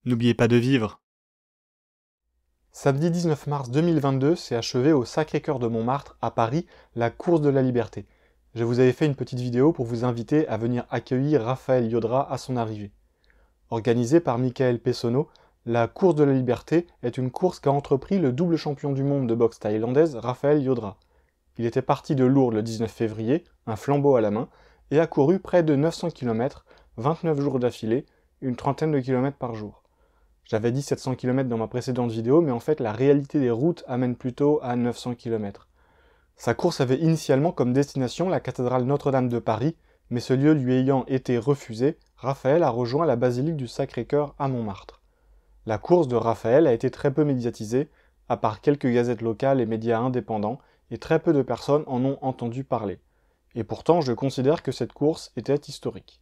N'oubliez pas de vivre. Samedi 19 mars 2022 s'est achevée au Sacré-Cœur de Montmartre, à Paris, la course de la liberté. Je vous avais fait une petite vidéo pour vous inviter à venir accueillir Raphaël Yodra à son arrivée. Organisée par Michael Pessonneau, la course de la liberté est une course qu'a entrepris le double champion du monde de boxe thaïlandaise Raphaël Yodra. Il était parti de Lourdes le 19 février, un flambeau à la main, et a couru près de 900 km, 29 jours d'affilée, une trentaine de kilomètres par jour. J'avais dit 700 km dans ma précédente vidéo, mais en fait la réalité des routes amène plutôt à 900 km. Sa course avait initialement comme destination la cathédrale Notre-Dame de Paris, mais ce lieu lui ayant été refusé, Raphaël a rejoint la basilique du Sacré-Cœur à Montmartre. La course de Raphaël a été très peu médiatisée, à part quelques gazettes locales et médias indépendants, et très peu de personnes en ont entendu parler. Et pourtant, je considère que cette course était historique.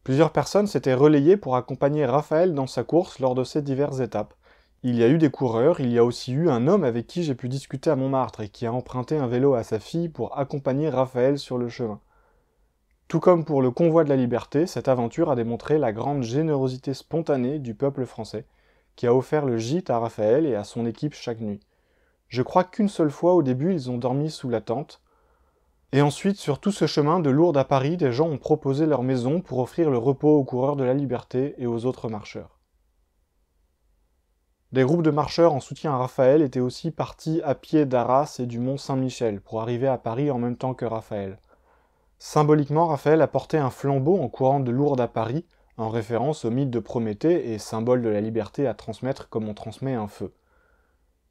Plusieurs personnes s'étaient relayées pour accompagner Raphaël dans sa course lors de ces diverses étapes. Il y a eu des coureurs, il y a aussi eu un homme avec qui j'ai pu discuter à Montmartre et qui a emprunté un vélo à sa fille pour accompagner Raphaël sur le chemin. Tout comme pour le convoi de la liberté, cette aventure a démontré la grande générosité spontanée du peuple français, qui a offert le gîte à Raphaël et à son équipe chaque nuit. Je crois qu'une seule fois au début ils ont dormi sous la tente, et ensuite, sur tout ce chemin de Lourdes à Paris, des gens ont proposé leur maison pour offrir le repos aux coureurs de la liberté et aux autres marcheurs. Des groupes de marcheurs en soutien à Raphaël étaient aussi partis à pied d'Arras et du Mont Saint-Michel pour arriver à Paris en même temps que Raphaël. Symboliquement, Raphaël a porté un flambeau en courant de Lourdes à Paris, en référence au mythe de Prométhée et symbole de la liberté à transmettre comme on transmet un feu.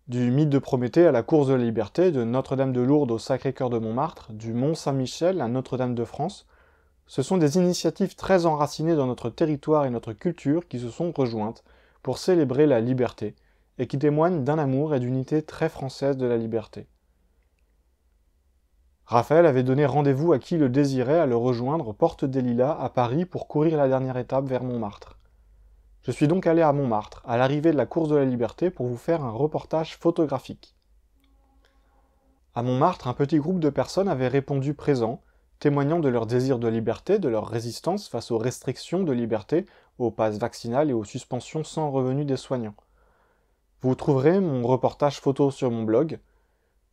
Du mythe de Prométhée à la course de la liberté, de Notre-Dame de Lourdes au Sacré-Cœur de Montmartre, du Mont Saint-Michel à Notre-Dame de France, ce sont des initiatives très enracinées dans notre territoire et notre culture qui se sont rejointes pour célébrer la liberté, et qui témoignent d'un amour et d'unité très française de la liberté. Raphaël avait donné rendez-vous à qui le désirait à le rejoindre porte des Lilas à Paris pour courir la dernière étape vers Montmartre. Je suis donc allé à Montmartre, à l'arrivée de la course de la liberté, pour vous faire un reportage photographique. À Montmartre, un petit groupe de personnes avait répondu présent, témoignant de leur désir de liberté, de leur résistance face aux restrictions de liberté, au pass vaccinal et aux suspensions sans revenu des soignants. Vous trouverez mon reportage photo sur mon blog.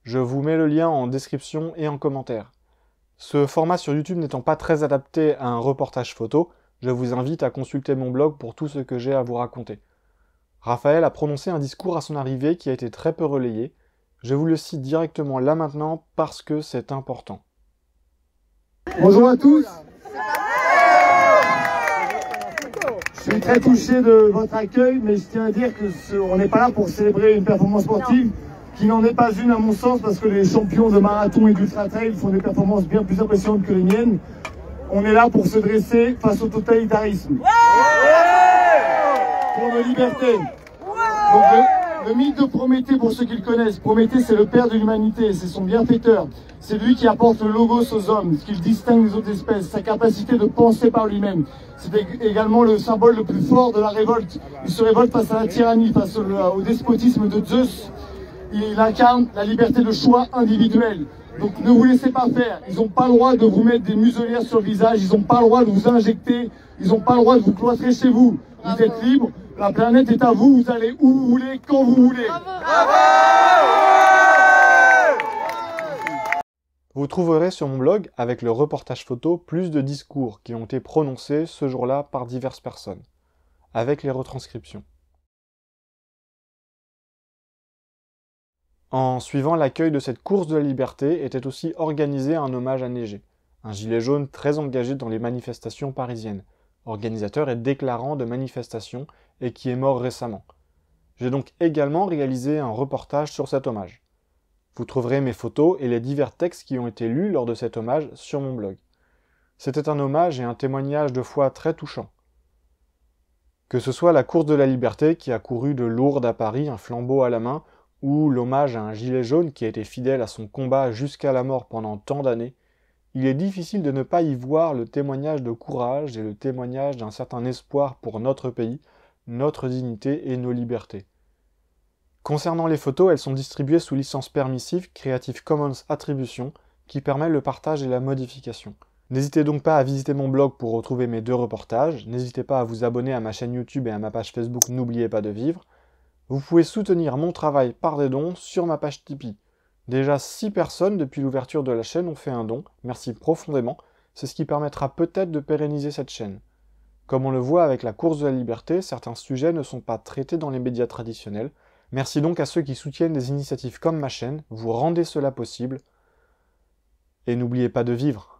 Je vous mets le lien en description et en commentaire. Ce format sur YouTube n'étant pas très adapté à un reportage photo, je vous invite à consulter mon blog pour tout ce que j'ai à vous raconter. Raphaël a prononcé un discours à son arrivée qui a été très peu relayé. Je vous le cite directement là maintenant parce que c'est important. Bonjour à tous. Je suis très touché de votre accueil, mais je tiens à dire qu'on n'est pas là pour célébrer une performance sportive qui n'en est pas une à mon sens, parce que les champions de marathon et d'ultra-trail font des performances bien plus impressionnantes que les miennes. On est là pour se dresser face au totalitarisme. Pour nos libertés. Donc le mythe de Prométhée, pour ceux qui le connaissent, Prométhée c'est le père de l'humanité, c'est son bienfaiteur. C'est lui qui apporte le logos aux hommes, ce qui le distingue des autres espèces, sa capacité de penser par lui-même. C'est également le symbole le plus fort de la révolte. Il se révolte face à la tyrannie, face au despotisme de Zeus. Il incarne la liberté de choix individuel. Donc ne vous laissez pas faire, ils n'ont pas le droit de vous mettre des muselières sur le visage, ils n'ont pas le droit de vous injecter, ils n'ont pas le droit de vous cloîtrer chez vous. Vous êtes libre, la planète est à vous, vous allez où vous voulez, quand vous voulez. Vous trouverez sur mon blog, avec le reportage photo, plus de discours qui ont été prononcés ce jour-là par diverses personnes, avec les retranscriptions. En suivant l'accueil de cette course de la liberté était aussi organisé un hommage à Neigé, un gilet jaune très engagé dans les manifestations parisiennes, organisateur et déclarant de manifestations et qui est mort récemment. J'ai donc également réalisé un reportage sur cet hommage. Vous trouverez mes photos et les divers textes qui ont été lus lors de cet hommage sur mon blog. C'était un hommage et un témoignage de foi très touchant. Que ce soit la course de la liberté qui a couru de Lourdes à Paris, un flambeau à la main, ou l'hommage à un gilet jaune qui a été fidèle à son combat jusqu'à la mort pendant tant d'années, il est difficile de ne pas y voir le témoignage de courage et le témoignage d'un certain espoir pour notre pays, notre dignité et nos libertés. Concernant les photos, elles sont distribuées sous licence permissive Creative Commons Attribution, qui permet le partage et la modification. N'hésitez donc pas à visiter mon blog pour retrouver mes 2 reportages, n'hésitez pas à vous abonner à ma chaîne YouTube et à ma page Facebook N'oubliez pas de vivre. Vous pouvez soutenir mon travail par des dons sur ma page Tipeee. Déjà 6 personnes depuis l'ouverture de la chaîne ont fait un don, merci profondément, c'est ce qui permettra peut-être de pérenniser cette chaîne. Comme on le voit avec la course de la liberté, certains sujets ne sont pas traités dans les médias traditionnels. Merci donc à ceux qui soutiennent des initiatives comme ma chaîne, vous rendez cela possible. Et n'oubliez pas de vivre.